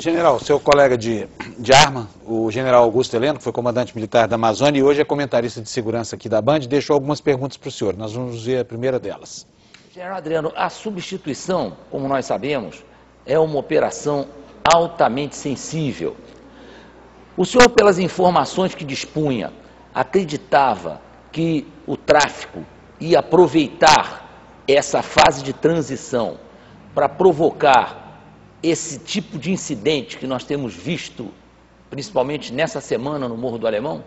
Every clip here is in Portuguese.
General, seu colega de arma, o general Augusto Heleno, que foi comandante militar da Amazônia e hoje é comentarista de segurança aqui da Band, deixou algumas perguntas para o senhor. Nós vamos ver a primeira delas. General Adriano, a substituição, como nós sabemos, é uma operação altamente sensível. O senhor, pelas informações que dispunha, acreditava que o tráfico ia aproveitar essa fase de transição para provocar esse tipo de incidente que nós temos visto, principalmente nessa semana no Morro do Alemão?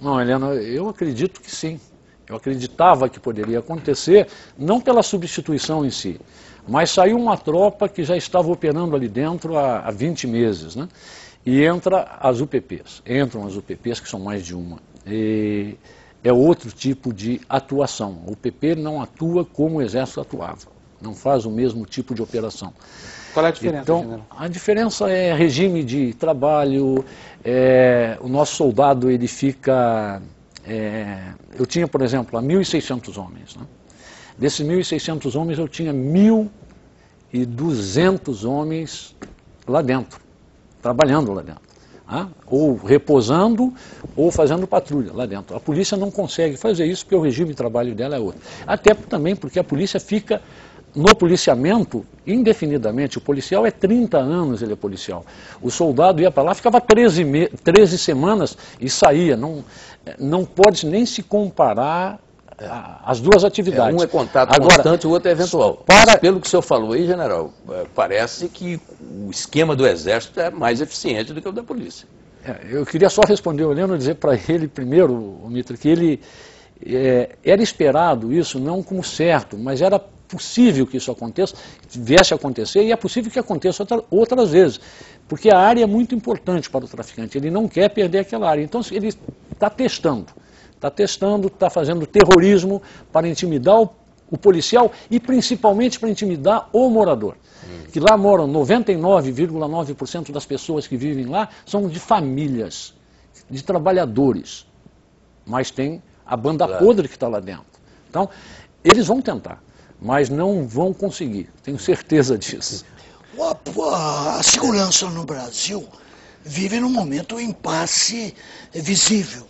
Não, Helena, eu acredito que sim. Eu acreditava que poderia acontecer, não pela substituição em si, mas saiu uma tropa que já estava operando ali dentro há 20 meses, né? E entram as UPPs, que são mais de uma. E é outro tipo de atuação. O UPP não atua como o Exército atuava. Não faz o mesmo tipo de operação. Qual é a diferença, então, general? A diferença é regime de trabalho, o nosso soldado ele fica... eu tinha, por exemplo, 1.600 homens. Né? Desses 1.600 homens eu tinha 1.200 homens lá dentro, trabalhando lá dentro. Ou repousando, ou fazendo patrulha lá dentro. A polícia não consegue fazer isso porque o regime de trabalho dela é outro. Até também porque a polícia fica... No policiamento, indefinidamente, o policial é 30 anos, ele é policial. O soldado ia para lá, ficava 13 semanas e saía. Não pode nem se comparar as duas atividades. Um é contato constante, o outro é eventual. Mas pelo que o senhor falou aí, general, parece que o esquema do Exército é mais eficiente do que o da polícia. Eu queria só responder o Heleno e dizer para ele primeiro, Mitra, que ele era esperado isso não como certo, mas era possível que isso aconteça, que viesse a acontecer, e é possível que aconteça outras vezes, porque a área é muito importante para o traficante, ele não quer perder aquela área, então ele está testando, está fazendo terrorismo para intimidar o policial e principalmente para intimidar o morador, que lá moram 99,9% das pessoas que vivem lá são de famílias, de trabalhadores, mas tem a banda podre que está lá dentro. Então, eles vão tentar, mas não vão conseguir, tenho certeza disso. A segurança no Brasil vive num momento impasse visível.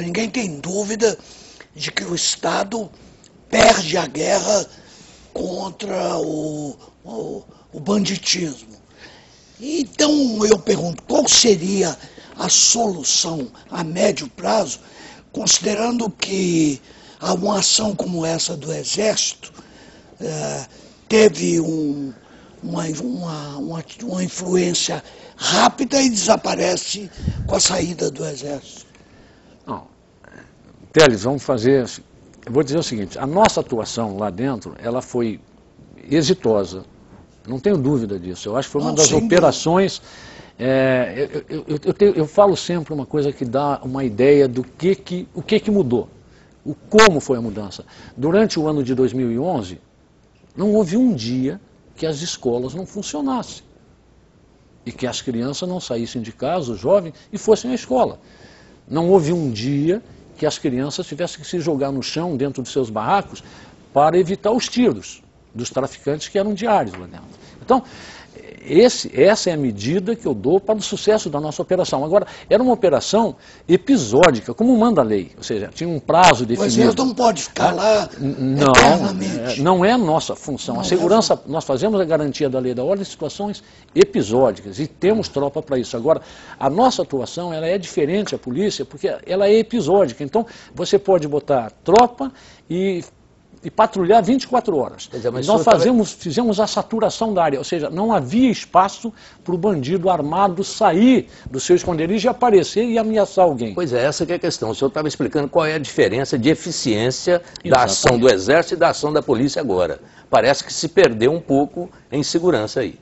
Ninguém tem dúvida de que o Estado perde a guerra contra o banditismo. Então eu pergunto, qual seria a solução a médio prazo, considerando que uma ação como essa do Exército teve uma influência rápida e desaparece com a saída do Exército? Não, Teles, vamos fazer... Eu vou dizer o seguinte, a nossa atuação lá dentro, ela foi exitosa, não tenho dúvida disso. Eu acho que foi uma das operações... eu falo sempre uma coisa que dá uma ideia do o que mudou. Como foi a mudança. Durante o ano de 2011, não houve um dia que as escolas não funcionassem. E que as crianças não saíssem de casa, os jovens, e fossem à escola. Não houve um dia que as crianças tivessem que se jogar no chão, dentro dos seus barracos, para evitar os tiros dos traficantes que eram diários lá dentro. Então, essa é a medida que eu dou para o sucesso da nossa operação. Agora, era uma operação episódica, como manda a lei, ou seja, tinha um prazo definido. O Exército não pode ficar lá eternamente. Não é a nossa função. A segurança, nós fazemos a garantia da lei da ordem em situações episódicas e temos tropa para isso. Agora, a nossa atuação ela é diferente da polícia porque ela é episódica. Então, você pode botar tropa e patrulhar 24 horas. Nós fizemos a saturação da área, ou seja, não havia espaço para o bandido armado sair do seu esconderijo e aparecer e ameaçar alguém. Pois é, essa que é a questão. O senhor estava explicando qual é a diferença de eficiência da ação do Exército e da ação da polícia agora. Parece que se perdeu um pouco em segurança aí.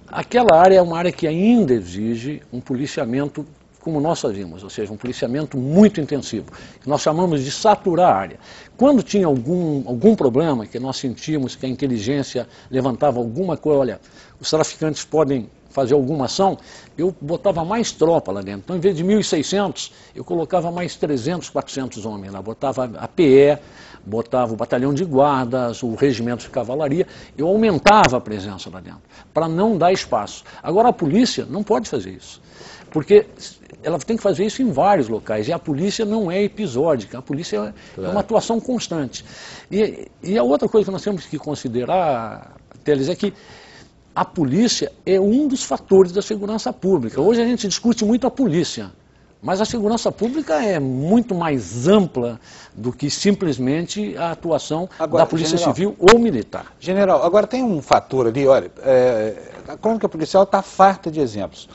Aquela área é uma área que ainda exige um policiamento como nós fazíamos, ou seja, um policiamento muito intensivo, que nós chamamos de saturar a área. Quando tinha algum problema, que nós sentíamos que a inteligência levantava alguma coisa, olha, os traficantes podem fazer alguma ação, eu botava mais tropa lá dentro. Então, em vez de 1.600, eu colocava mais 300, 400 homens lá. Botava a PE, botava o batalhão de guardas, o regimento de cavalaria. Eu aumentava a presença lá dentro, para não dar espaço. Agora, a polícia não pode fazer isso, porque ela tem que fazer isso em vários locais. E a polícia não é episódica, a polícia é uma atuação constante. E a outra coisa que nós temos que considerar, Teles, é que a polícia é um dos fatores da segurança pública. Hoje a gente discute muito a polícia, mas a segurança pública é muito mais ampla do que simplesmente a atuação da polícia civil ou militar. General, agora tem um fator ali, olha, a crônica policial está farta de exemplos.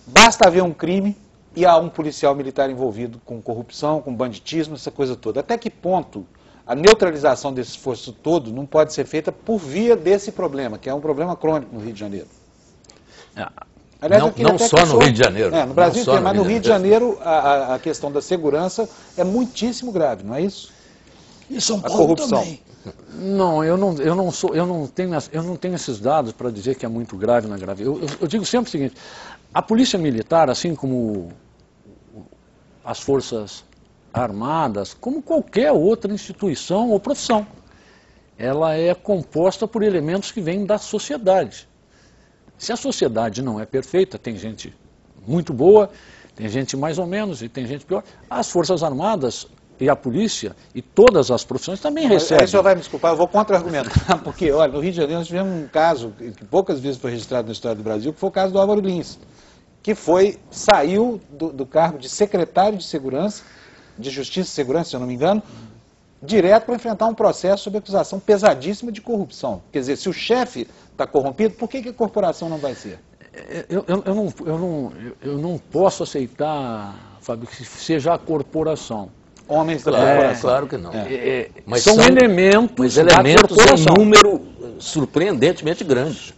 Basta haver um crime e há um policial militar envolvido com corrupção, com banditismo, essa coisa toda. Até que ponto a neutralização desse esforço todo não pode ser feita por via desse problema, que é um problema crônico no Rio de Janeiro? Aliás, não só no Rio de Janeiro. No Brasil inteiro, mas no Rio de Janeiro a questão da segurança é muitíssimo grave, não é isso? E São Paulo também. Não, eu não tenho esses dados para dizer que é muito grave ou não é grave. Eu digo sempre o seguinte, a polícia militar, assim como as forças armadas, como qualquer outra instituição ou profissão, ela é composta por elementos que vêm da sociedade. Se a sociedade não é perfeita, tem gente muito boa, tem gente mais ou menos e tem gente pior, as forças armadas e a polícia e todas as profissões também recebem. Aí o senhor vai me desculpar, eu vou contra-argumentar, porque, olha, no Rio de Janeiro nós tivemos um caso que poucas vezes foi registrado na história do Brasil, que foi o caso do Álvaro Lins, que saiu do cargo de secretário de Segurança, de Justiça e Segurança, se eu não me engano, direto para enfrentar um processo sob acusação pesadíssima de corrupção. Quer dizer, se o chefe está corrompido, por que a corporação não vai ser? Eu não posso aceitar, Fábio, que seja a corporação. Homens da corporação. Claro que não. Mas são elementos da corporação. Em número surpreendentemente grande.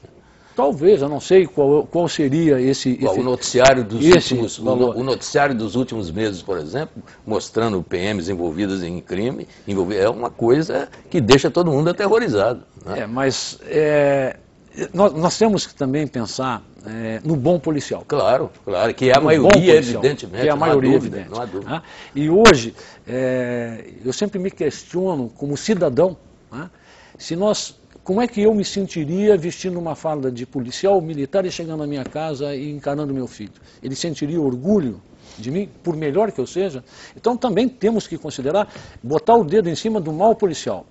Talvez, eu não sei qual seria esse... O noticiário dos últimos meses, por exemplo, mostrando PMs envolvidas em crime, é uma coisa que deixa todo mundo aterrorizado. Né? Mas nós temos que também pensar no bom policial. Claro, que é a maioria, evidentemente. Que é a maioria, evidente. Não há dúvida. E hoje, eu sempre me questiono, como cidadão, como é que eu me sentiria vestindo uma farda de policial militar e chegando à minha casa e encarando meu filho? Ele sentiria orgulho de mim, por melhor que eu seja? Então também temos que considerar, botar o dedo em cima do mal policial.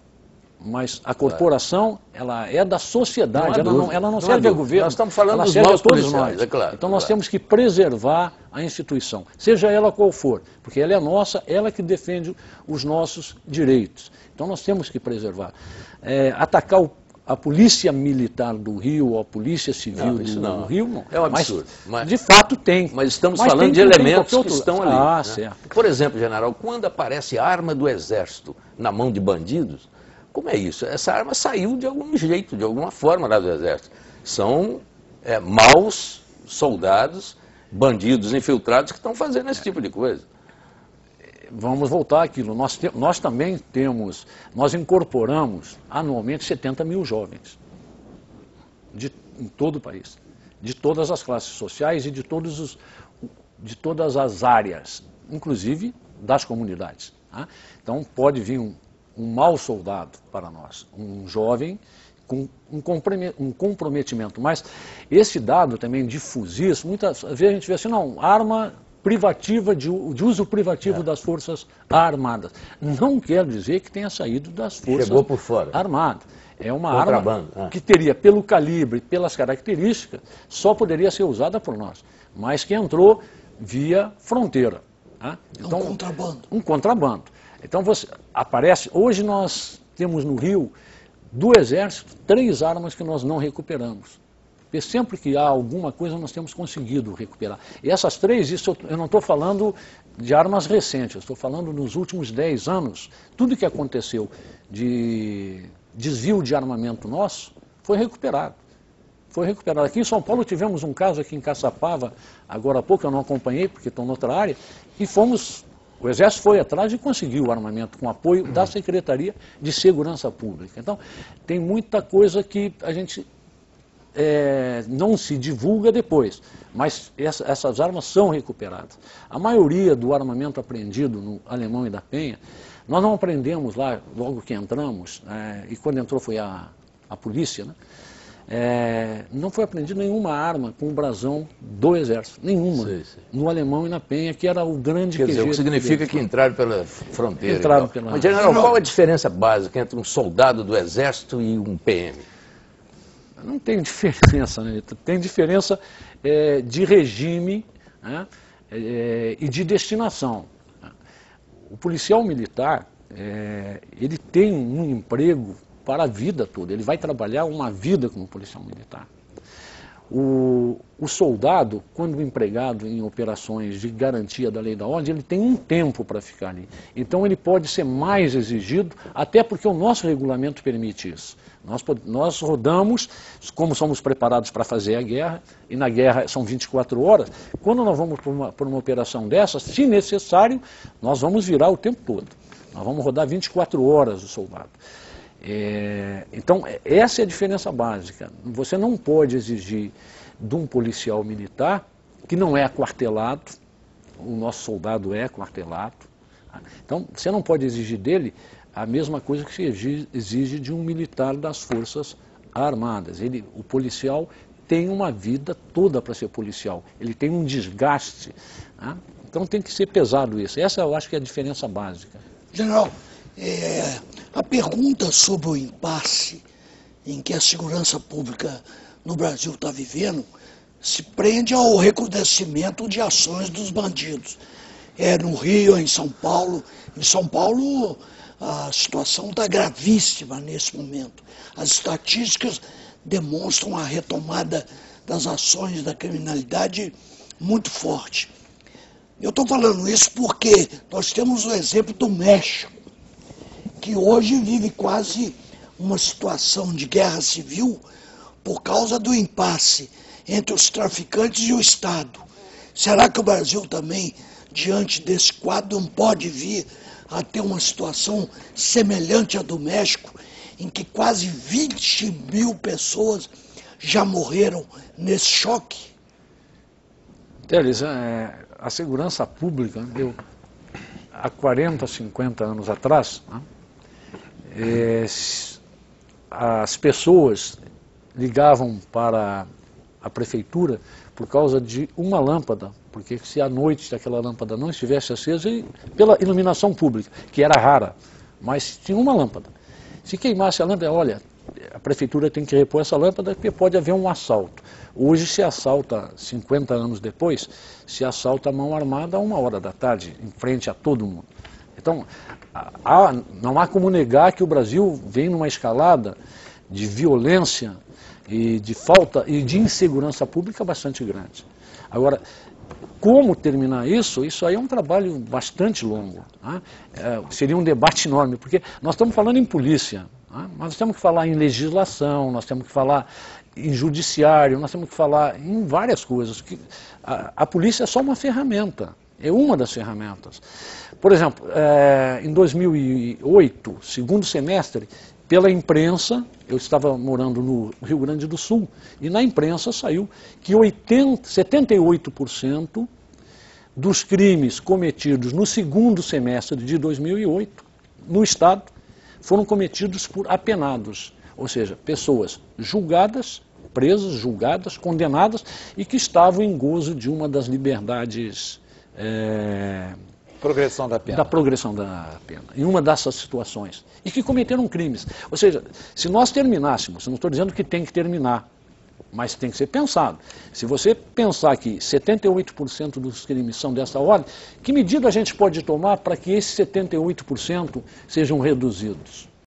Mas a corporação, ela é da sociedade, ela não serve ao governo. Nós estamos falando dos maus policiais, nós. é claro. Então nós temos que preservar a instituição, seja ela qual for, porque ela é nossa, ela que defende os nossos direitos. Então nós temos que preservar. Atacar a polícia militar do Rio, ou a polícia civil do Rio, não. É um absurdo. Mas, de fato tem. Mas estamos falando de elementos que estão ali. Ah, né? certo. Por exemplo, general, quando aparece a arma do exército na mão de bandidos, como é isso? Essa arma saiu de algum jeito, de alguma forma lá do exército. São maus soldados, bandidos infiltrados que estão fazendo esse tipo de coisa. Vamos voltar àquilo. Nós também nós incorporamos anualmente 70 mil jovens em todo o país, de todas as classes sociais e de todas as áreas, inclusive das comunidades. Tá? Então pode vir um mau soldado para nós, um jovem com um comprometimento. Mas esse dado também de fuzis, muitas vezes a gente vê assim, não, arma privativa, de uso privativo das Forças Armadas. Não quer dizer que tenha saído das Forças Armadas. É uma arma que teria, pelo calibre, pelas características, só poderia ser usada por nós, mas que entrou via fronteira. Tá? Então, um contrabando. Então hoje nós temos no Rio, do Exército, 3 armas que nós não recuperamos. Porque sempre que há alguma coisa nós temos conseguido recuperar. E essas 3, eu não estou falando de armas recentes, eu estou falando nos últimos 10 anos, tudo que aconteceu de desvio de armamento nosso foi recuperado. Foi recuperado. Aqui em São Paulo tivemos um caso aqui em Caçapava, agora há pouco eu não acompanhei porque estou em outra área, e o Exército foi atrás e conseguiu o armamento com apoio da Secretaria de Segurança Pública. Então, tem muita coisa que a gente não se divulga depois, mas essas armas são recuperadas. A maioria do armamento apreendido no Alemão e da Penha, nós não aprendemos lá, logo que entramos, e quando entrou foi a polícia, né? Não foi apreendida nenhuma arma com o brasão do Exército, nenhuma, no Alemão e na Penha, que era o grande QG. Quer dizer, o que significa deles. Que entraram pela fronteira. Entraram pela... Mas, general, qual a diferença básica entre um soldado do Exército e um PM? Não tem diferença, né? Tem diferença de regime, né? E de destinação. O policial militar, ele tem um emprego para a vida toda, ele vai trabalhar uma vida como policial militar. O soldado, quando empregado em operações de garantia da lei da ordem, ele tem um tempo para ficar ali. Então ele pode ser mais exigido, até porque o nosso regulamento permite isso. Nós rodamos, como somos preparados para fazer a guerra, e na guerra são 24 horas, quando nós vamos por uma operação dessa, se necessário, nós vamos virar o tempo todo. Nós vamos rodar 24 horas o soldado. Então, essa é a diferença básica. Você não pode exigir de um policial militar que não é aquartelado, o nosso soldado é aquartelado. Então, você não pode exigir dele a mesma coisa que se exige de um militar das Forças Armadas. O policial tem uma vida toda para ser policial, ele tem um desgaste. Né? Então tem que ser pesado isso. Essa eu acho que é a diferença básica. General, a pergunta sobre o impasse em que a segurança pública no Brasil está vivendo se prende ao recrudescimento de ações dos bandidos. No Rio, em São Paulo. Em São Paulo, a situação está gravíssima nesse momento. As estatísticas demonstram a retomada das ações da criminalidade muito forte. Eu estou falando isso porque nós temos o exemplo do México, que hoje vive quase uma situação de guerra civil por causa do impasse entre os traficantes e o Estado. Será que o Brasil também, diante desse quadro, não pode vir a ter uma situação semelhante à do México, em que quase 20 mil pessoas já morreram nesse choque? Teles, a segurança pública, há 40, 50 anos atrás, né, as pessoas ligavam para a prefeitura por causa de uma lâmpada, porque se à noite aquela lâmpada não estivesse acesa, pela iluminação pública, que era rara, mas tinha uma lâmpada. Se queimasse a lâmpada, olha, a prefeitura tem que repor essa lâmpada porque pode haver um assalto. Hoje se assalta, 50 anos depois, se assalta a mão armada a 1h da tarde, em frente a todo mundo. Então, não há como negar que o Brasil vem numa escalada de violência e de falta e de insegurança pública bastante grande. Agora, como terminar isso? Isso aí é um trabalho bastante longo. Né? Seria um debate enorme, porque nós estamos falando em polícia, né? Nós temos que falar em legislação, nós temos que falar em judiciário, nós temos que falar em várias coisas. A polícia é só uma ferramenta, é uma das ferramentas. Por exemplo, em 2008, segundo semestre, pela imprensa, eu estava morando no Rio Grande do Sul, e na imprensa saiu que 78% dos crimes cometidos no segundo semestre de 2008, no Estado, foram cometidos por apenados, ou seja, pessoas julgadas, presas, julgadas, condenadas, e que estavam em gozo de uma das liberdades... Progressão da pena. Da progressão da pena, em uma dessas situações, e que cometeram crimes. Ou seja, se nós terminássemos, eu não estou dizendo que tem que terminar, mas tem que ser pensado. Se você pensar que 78% dos crimes são dessa ordem, que medida a gente pode tomar para que esses 78% sejam reduzidos?